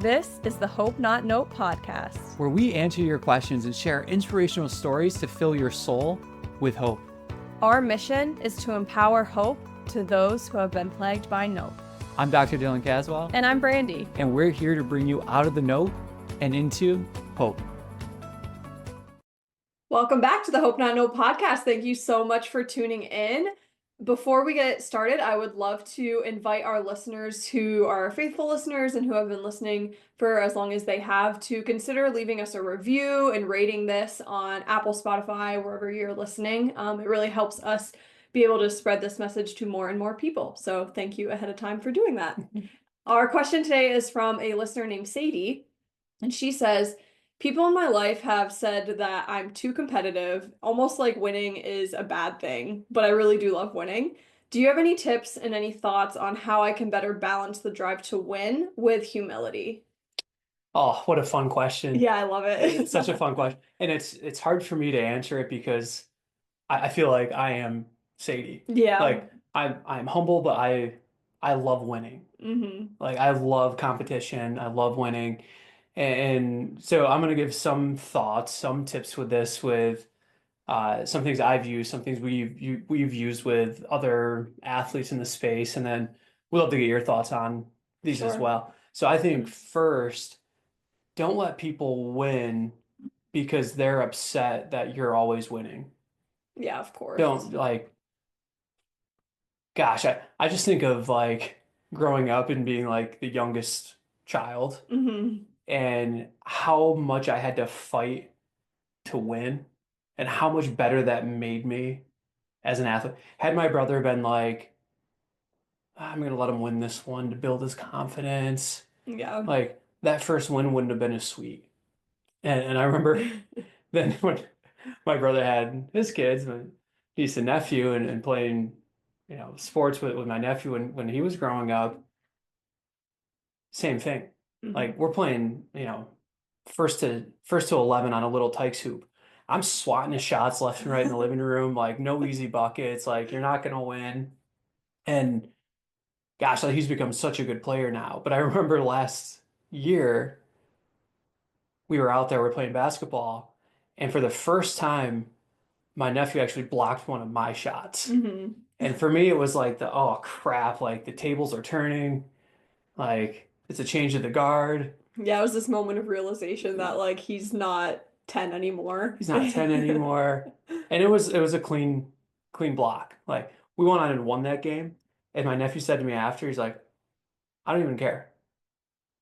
This is the Hope Not Note podcast, where we answer your questions and share inspirational stories to fill your soul with hope. Our mission is to empower hope to those who have been plagued by note. I'm Dr. Dylan Caswell. And I'm Brandy. And we're here to bring you out of the note and into hope. Welcome back to the Hope Not Note podcast. Thank you so much for tuning in. Before we get started, I would love to invite our listeners who are faithful listeners and who have been listening for as long as they have to consider leaving us a review and rating this on Apple, Spotify, wherever you're listening. It really helps us be able to spread this message to more and more people. So thank you ahead of time for doing that. Our question today is from a listener named Sadie, and she says, people in my life have said that I'm too competitive, almost like winning is a bad thing, but I really do love winning. Do you have any tips and any thoughts on how I can better balance the drive to win with humility? Oh, what a fun question. Yeah, I love it. It's such a fun question. And it's hard for me to answer it because I feel like I am Sadie. Yeah. Like I'm humble, but I love winning. Mm-hmm. Like I love competition. I love winning. And so I'm going to give some thoughts, some tips with this, with some things I've used, some things we've used with other athletes in the space, and then we'd love to get your thoughts on these as well. So I think first, don't let people win because they're upset that you're always winning. Yeah, of course. Don't gosh, I just think of like growing up and being like the youngest child. Mm-hmm. And how much I had to fight to win and how much better that made me as an athlete. Had my brother been like, I'm going to let him win this one to build his confidence. Yeah. Like that first win wouldn't have been as sweet. And I remember then when my brother had his kids, niece and nephew, and playing, sports with my nephew when he was growing up, same thing. Mm-hmm. Like we're playing, first to 11 on a little Tykes hoop. I'm swatting his shots left and right in the living room, like no easy buckets, like you're not gonna win. And gosh, like he's become such a good player now. But I remember last year we were out there, we're playing basketball, and for the first time, my nephew actually blocked one of my shots. Mm-hmm. And for me, it was like oh crap, like the tables are turning, like it's a change of the guard. Yeah, it was this moment of realization that like he's not 10 anymore. He's not 10 anymore. And it was a clean block. Like we went on and won that game. And my nephew said to me after, he's like, I don't even care.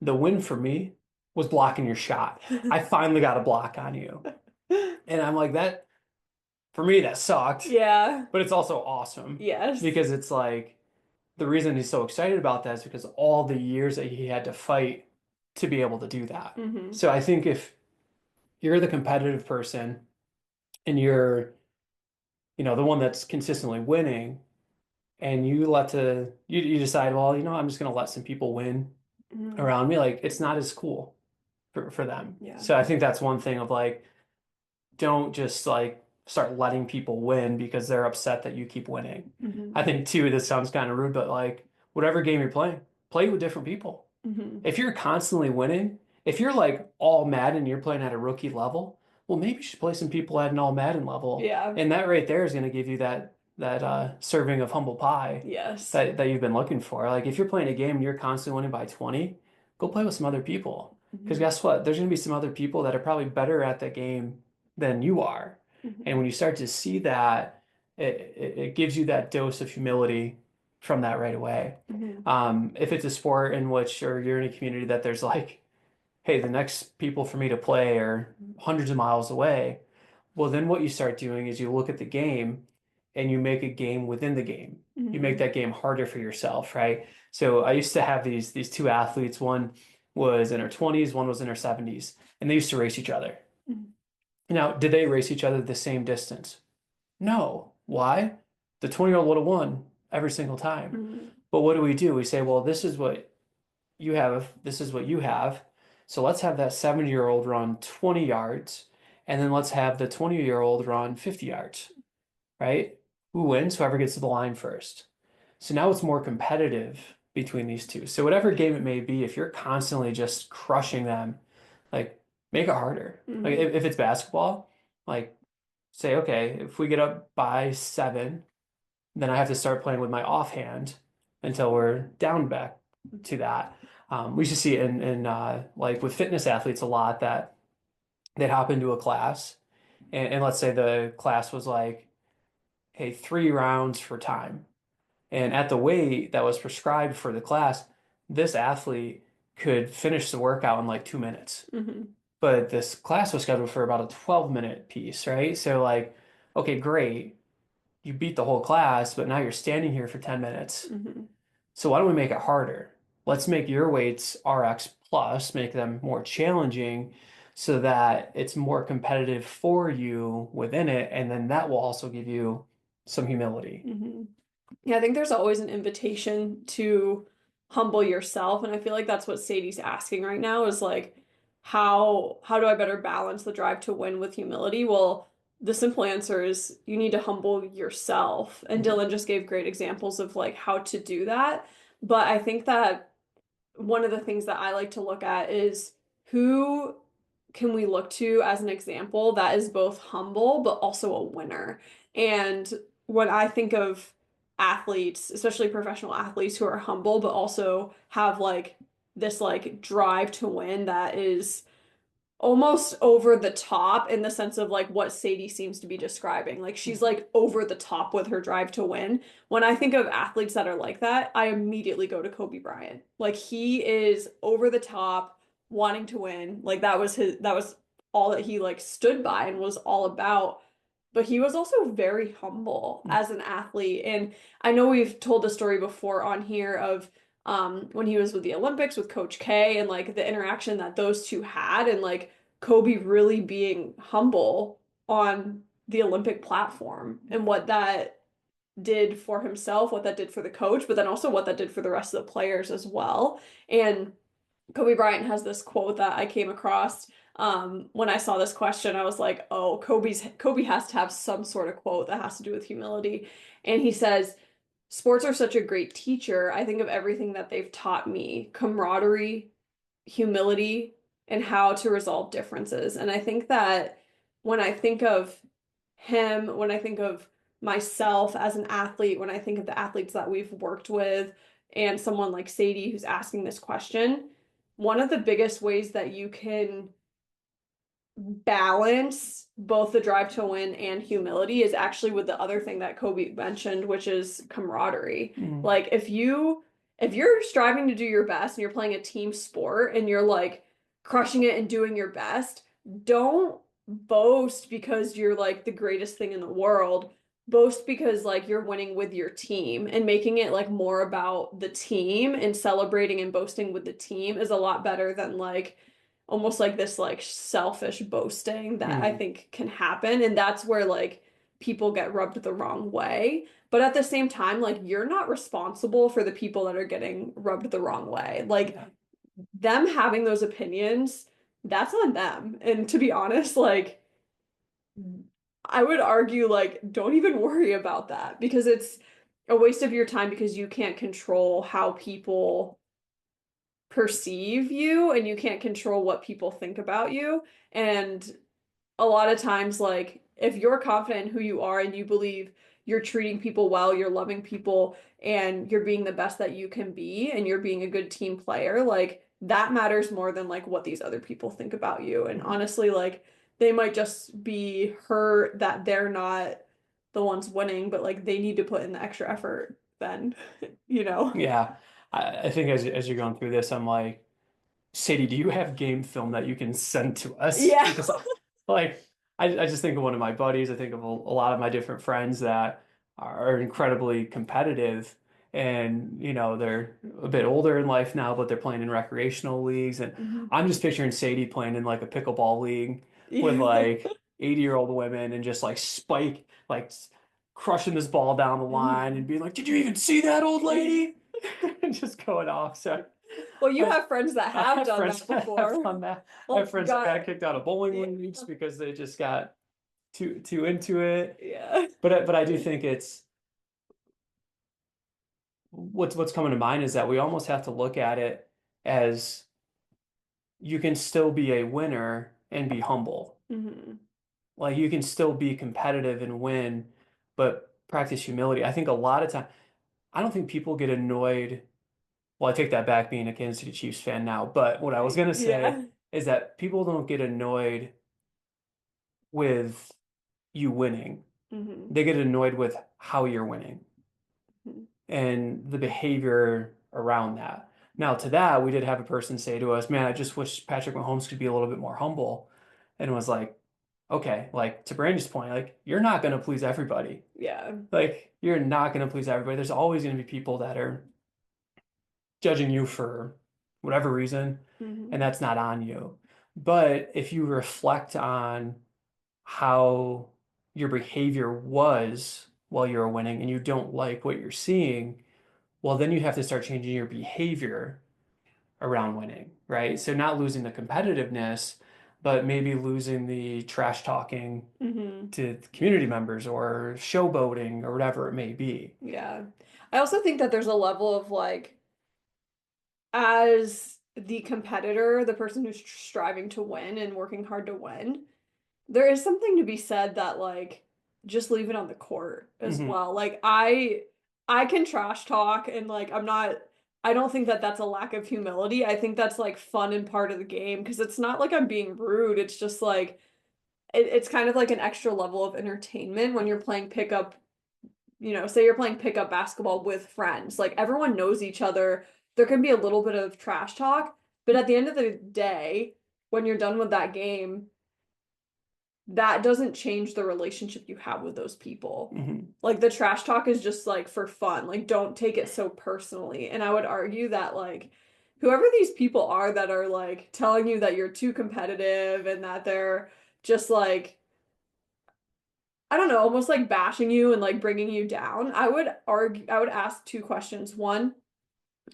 The win for me was blocking your shot. I finally got a block on you. And I'm like, that for me, that sucked. Yeah. But it's also awesome. Yes. Because it's like the reason he's so excited about that is because all the years that he had to fight to be able to do that. Mm-hmm. So I think if you're the competitive person and you're, the one that's consistently winning, and you decide, well, I'm just going to let some people win around me, like it's not as cool for them. Yeah. So I think that's one thing of like, don't just like start letting people win because they're upset that you keep winning. Mm-hmm. I think too, this sounds kind of rude, but like whatever game you're playing, play with different people. Mm-hmm. If you're constantly winning, if you're like all Madden and you're playing at a rookie level, well, maybe you should play some people at an all Madden level. Yeah. And that right there is going to give you that serving of humble pie. Yes. That you've been looking for. Like if you're playing a game and you're constantly winning by 20, go play with some other people. Because guess what? There's going to be some other people that are probably better at the game than you are. Mm-hmm. And when you start to see that, it gives you that dose of humility from that right away. Mm-hmm. If it's a sport in which, or you're in a community that there's like, hey, the next people for me to play are hundreds of miles away, well, then what you start doing is you look at the game and you make a game within the game. Mm-hmm. You make that game harder for yourself, right? So I used to have these two athletes. One was in her 20s, one was in her 70s, and they used to race each other. Mm-hmm. Now, did they race each other the same distance? No. Why? The 20-year-old would have won every single time. Mm-hmm. But what do? We say, well, this is what you have. This is what you have. So let's have that 70-year-old run 20 yards, and then let's have the 20-year-old run 50 yards, right? Who wins? Whoever gets to the line first. So now it's more competitive between these two. So whatever game it may be, if you're constantly just crushing them, like make it harder. Like Hmm. if it's basketball, like say, okay, if we get up by 7, then I have to start playing with my offhand until we're down back to that. We should see it in like with fitness athletes a lot that they'd hop into a class and let's say the class was like, hey, 3 rounds for time. And at the weight that was prescribed for the class, this athlete could finish the workout in like 2 minutes. Hmm. But this class was scheduled for about a 12-minute piece, right? So like, okay, great. You beat the whole class, but now you're standing here for 10 minutes. Hmm. So why don't we make it harder? Let's make your weights RX plus, make them more challenging so that it's more competitive for you within it. And then that will also give you some humility. Hmm. Yeah, I think there's always an invitation to humble yourself, and I feel like that's what Sadie's asking right now is like, how do I better balance the drive to win with humility? Well, the simple answer is you need to humble yourself. And Mhm. Dylan just gave great examples of like how to do that. But I think that one of the things that I like to look at is who can we look to as an example that is both humble but also a winner. And when I think of athletes, especially professional athletes who are humble but also have like this like drive to win that is almost over the top in the sense of like what Sadie seems to be describing. Like she's like over the top with her drive to win. When I think of athletes that are like that, I immediately go to Kobe Bryant. Like he is over the top, wanting to win. Like that was all that he like stood by and was all about. But he was also very humble as an athlete. And I know we've told the story before on here of when he was with the Olympics with Coach K and like the interaction that those two had and like Kobe really being humble on the Olympic platform and what that did for himself, what that did for the coach, but then also what that did for the rest of the players as well. And Kobe Bryant has this quote that I came across when I saw this question. I was like, oh, Kobe has to have some sort of quote that has to do with humility. And he says, sports are such a great teacher. I think of everything that they've taught me, camaraderie, humility, and how to resolve differences. And I think that when I think of him, when I think of myself as an athlete, when I think of the athletes that we've worked with, and someone like Sadie who's asking this question, one of the biggest ways that you can balance both the drive to win and humility is actually with the other thing that Kobe mentioned, which is camaraderie. Mhm. Like if you're striving to do your best and you're playing a team sport and you're like crushing it and doing your best, don't boast because you're like the greatest thing in the world. Boast because like you're winning with your team and making it like more about the team and celebrating and boasting with the team is a lot better than like almost like this like selfish boasting that I Mhm. think can happen. And that's where like people get rubbed the wrong way. But at the same time, like you're not responsible for the people that are getting rubbed the wrong way. Like Yeah. them having those opinions, that's on them. And to be honest, like I would argue like don't even worry about that because it's a waste of your time because you can't control how people perceive you and you can't control what people think about you. And a lot of times, like, if you're confident in who you are and you believe you're treating people well, you're loving people, and you're being the best that you can be, and you're being a good team player, like, that matters more than, like, what these other people think about you. And Mhm. honestly, like, they might just be hurt that they're not the ones winning, but, like, they need to put in the extra effort then, you know? Yeah. I think as you're going through this, I'm like, Sadie, do you have game film that you can send to us? Yeah. Because like I just think of one of my buddies, I think of a lot of my different friends that are incredibly competitive and they're a bit older in life now, but they're playing in recreational leagues. And Mhm. I'm just picturing Sadie playing in like a pickleball league with Yeah. like 80-year-old women and just like spike like crushing this ball down the line and Mhm. being like, "Did you even see that old lady?" And just going off. So Well, you I, have friends that I have have done friends that that have before. done that. I have Well, friends that got got kicked out of bowling yeah, leagues because they just got too into it. yeah. But I do think it's what's coming to mind is that we almost have to look at it as you can still be a winner and be humble. Hmm. Like you can still be competitive and win, but practice humility. I think a lot of time, I don't think people get annoyed. Well, I take that back being a Kansas City Chiefs fan now, but what I was gonna say Yeah. is that people don't get annoyed with you winning. Hmm. They get annoyed with how you're winning Hmm. and the behavior around that. Now, to that, we did have a person say to us, "Man, I just wish Patrick Mahomes could be a little bit more humble." And it was like, okay, like to Brandy's point, like you're not going to please everybody. Yeah. Like you're not going to please everybody. There's always going to be people that are judging you for whatever reason, and Hmm. that's not on you. But if you reflect on how your behavior was while you were winning and you don't like what you're seeing, well, then you have to start changing your behavior around winning, right? So not losing the competitiveness, but maybe losing the trash talking Hmm. to community members or showboating or whatever it may be. Yeah. I also think that there's a level of like, as the competitor, the person who's striving to win and working hard to win, there is something to be said that like just leave it on the court as Hmm. well. Like I can trash talk and like I don't think that that's a lack of humility. I think that's like fun and part of the game because it's not like I'm being rude. It's just like it's kind of like an extra level of entertainment when you're playing pickup, say you're playing pickup basketball with friends. Like everyone knows each other. There can be a little bit of trash talk, but at the end of the day, when you're done with that game, that doesn't change the relationship you have with those people. Hmm. Like the trash talk is just like for fun. Like don't take it so personally. And I would argue that like whoever these people are that are like telling you that you're too competitive and that they're just like I don't know, almost like bashing you and like bringing you down. I would ask two questions. One,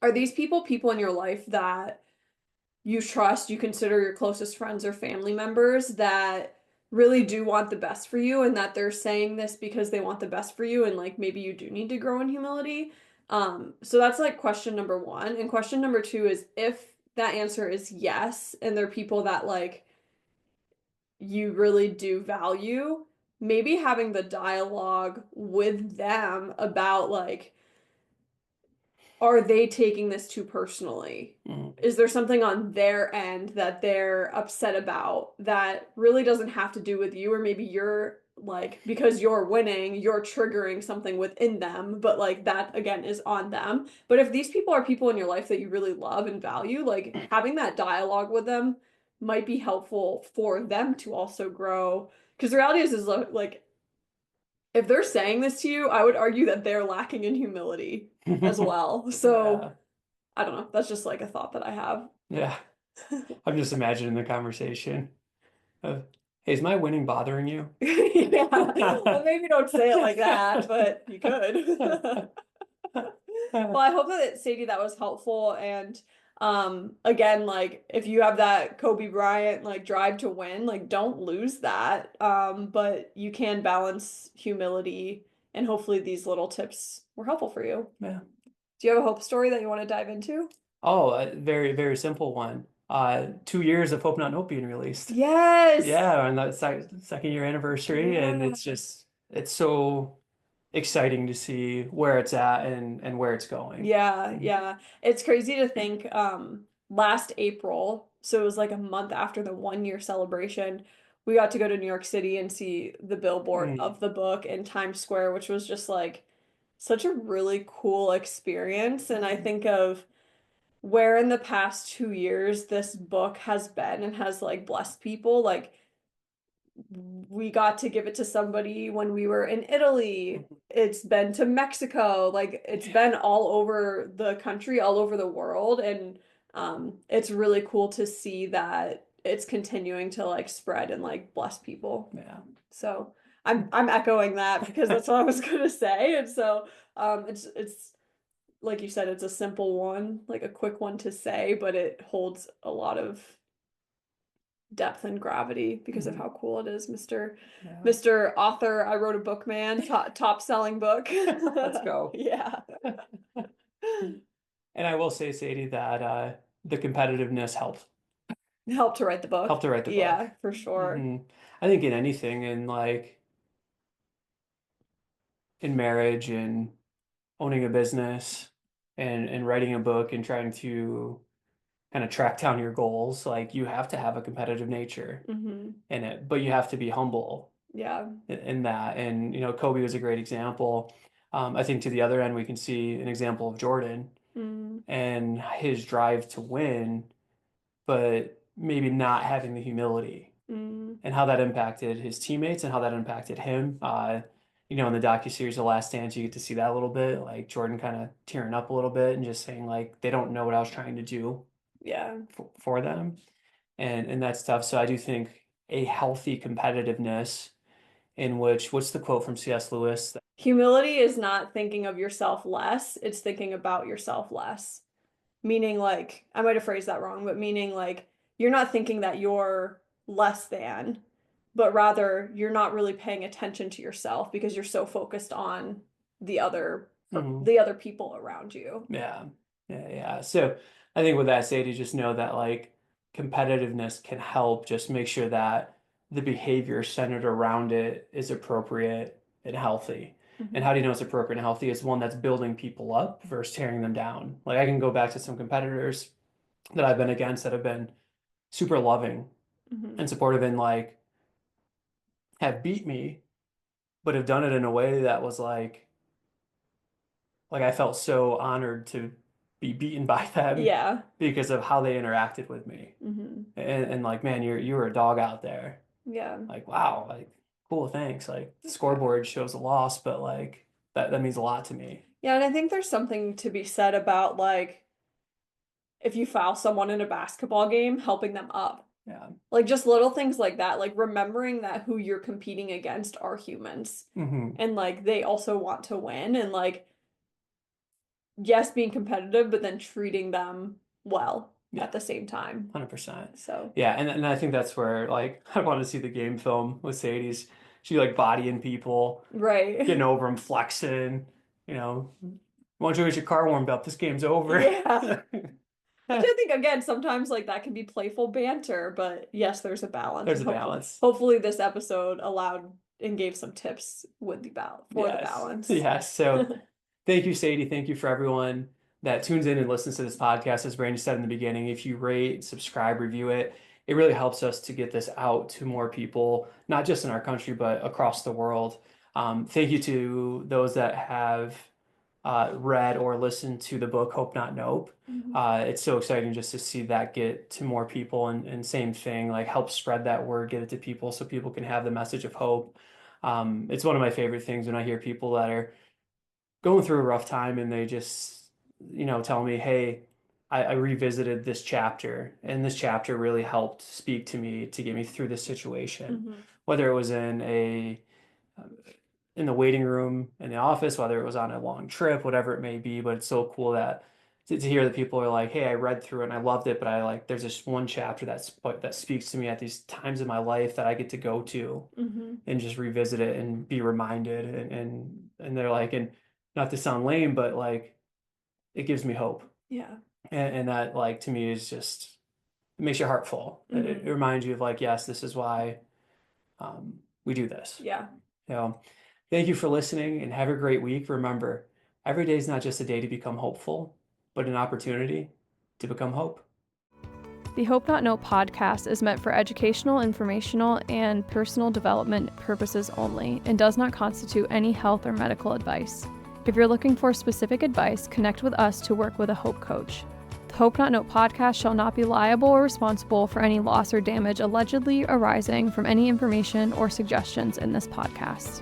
are these people in your life that you trust, you consider your closest friends or family members that really do want the best for you and that they're saying this because they want the best for you and like maybe you do need to grow in humility? So that's like question number one. And question number two is if that answer is yes, and they're people that like you really do value, maybe having the dialogue with them about like, are they taking this too personally? Hmm. Is there something on their end that they're upset about that really doesn't have to do with you? Or maybe you're like, because you're winning, you're triggering something within them, but like that again is on them. But if these people are people in your life that you really love and value, like having that dialogue with them might be helpful for them to also grow. Because the reality is like, if they're saying this to you, I would argue that they're lacking in humility as well. So Yeah. I don't know. That's just like a thought that I have. Yeah. I'm just imagining the conversation of, hey, is my winning bothering you? Yeah. Well, maybe don't say it like that, but you could. Well, I hope that Sadie that was helpful and again like if you have that Kobe Bryant like drive to win, like don't lose that. But you can balance humility and hopefully these little tips were helpful for you. Yeah. Do you have a hope story that you want to dive into? Oh, a very, very simple one. 2 years of Hope Not Hope being released. Yes. Yeah, on that second year anniversary, and Yeah. it's so exciting to see where it's at and where it's going. Yeah, yeah. It's crazy to think last April, so it was like a month after the 1 year celebration, we got to go to New York City and see the billboard Mm. of the book in Times Square, which was just like such a really cool experience. And I think of where in the past 2 years this book has been and has like blessed people. Like we got to give it to somebody when we were in Italy. It's been to Mexico. Like it's Yeah, been all over the country, all over the world. And it's really cool to see that it's continuing to like spread and like bless people. yeah. So I'm echoing that because that's what I was gonna say. And so it's like you said, it's a simple one, like a quick one to say, but it holds a lot of depth and gravity because of Mhm. how cool it is, Mr. Yeah. Mr. Author, I wrote a book, man, top selling book. Let's go. Yeah. And I will say, Sadie, that the competitiveness Help to write the book. helped to write the book. Yeah, for sure. I think in anything, in like in marriage and owning a business and writing a book and trying to kind of track down your goals, like you have to have a competitive nature in it, but you have to be humble Yeah. in that. And, Kobe was a great example. I think to the other end, we can see an example of Jordan and his drive to win, but maybe not having the humility and how that impacted his teammates and how that impacted him. In the docuseries The Last Dance, you get to see that a little bit, like Jordan kind of tearing up a little bit and just saying like they don't know what I was trying to do Yeah. for them, and that stuff. So I do think a healthy competitiveness in which, what's the quote from C.S. Lewis? Humility is not thinking of yourself less, it's thinking about yourself less. Meaning, like, I might have phrased that wrong, but meaning, like, you're not thinking that you're less than, but rather you're not really paying attention to yourself because you're so focused on the other the other people around you. Yeah. Yeah. Yeah. So I think with that, Sadie, just know that like competitiveness can help just make sure that the behavior centered around it is appropriate and healthy. And how do you know it's appropriate and healthy? It's one that's building people up versus tearing them down. Like I can go back to some competitors that I've been against that have been super loving and supportive and like have beat me, but have done it in a way that was like I felt so honored to be beaten by them Yeah. because of how they interacted with me. And like, man, you were a dog out there. Yeah. Like, wow, like cool, thanks. Like the scoreboard shows a loss, but like that means a lot to me. Yeah, and I think there's something to be said about like if you foul someone in a basketball game, helping them up. Yeah. Like just little things like that, like remembering that who you're competing against are humans. And like they also want to win and like yes, being competitive, but then treating them well at the same time. 100%. So Yeah, and I think that's where like I want to see the game film with Sadie's. She like bodying people, right. getting over them, flexing, you know. Why don't you get your car warmed up? This game's over. Yeah. Which I think again, sometimes like that can be playful banter, but yes, there's a balance. There's And a balance. hopefully this episode allowed and gave some tips with the for the balance. Yes. So thank you, Sadie. Thank you for everyone that tunes in and listens to this podcast. As Brandy said in the beginning, if you rate, subscribe, review it, it really helps us to get this out to more people, not just in our country, but across the world. Thank you to those that have read or listened to the book Hope Not Nope. It's so exciting just to see that get to more people and same thing, like help spread that word, get it to people so people can have the message of hope. It's one of my favorite things when I hear people that are going through a rough time and they just, tell me, hey, I revisited this chapter and this chapter really helped speak to me to get me through this situation, whether it was in the waiting room in the office, whether it was on a long trip, whatever it may be. But it's so cool that to hear that people are like, hey, I read through it and I loved it, but I like there's this one chapter that speaks to me at these times in my life that I get to go to and just revisit it and be reminded and they're like, and not to sound lame, but like it gives me hope. Yeah. And that like to me is just it makes your heart full. It reminds you of like, yes, this is why we do this. Yeah. Thank you for listening and have a great week. Remember, every day is not just a day to become hopeful, but an opportunity to become hope. The Hope Not Know podcast is meant for educational, informational, and personal development purposes only and does not constitute any health or medical advice. If you're looking for specific advice, connect with us to work with a Hope coach. The Hope Not Know podcast shall not be liable or responsible for any loss or damage allegedly arising from any information or suggestions in this podcast.